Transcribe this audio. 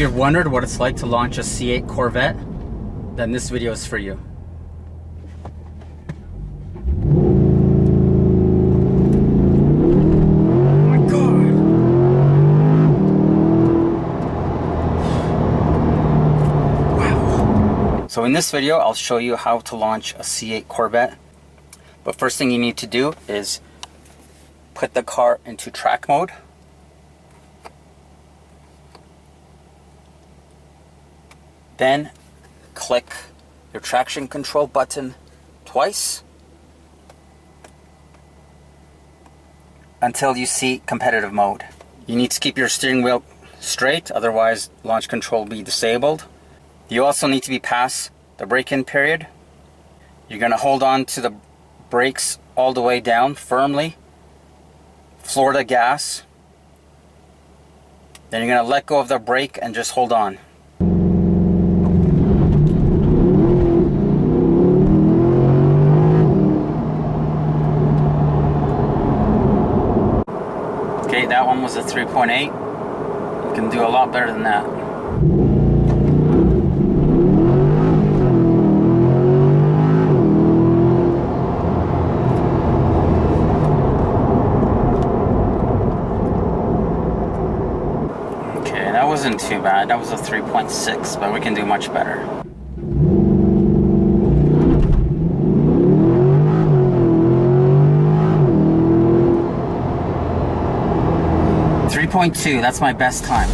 you've wondered what it's like to launch a C8 Corvette, then this video is for you. Oh my God. Wow. So in this video, I'll show you how to launch a C8 Corvette. But first thing you need to do is put the car into track mode. Then click your traction control button twice until you see competitive mode. You need to keep your steering wheel straight, otherwise launch control will be disabled. You also need to be past the break-in period. You're going to hold on to the brakes all the way down firmly, floor to gas. Then you're going to let go of the brake and just hold on. Okay, that one was a 3.8. You can do a lot better than that. Okay, that wasn't too bad. That was a 3.6, but we can do much better. 3.2, that's my best time.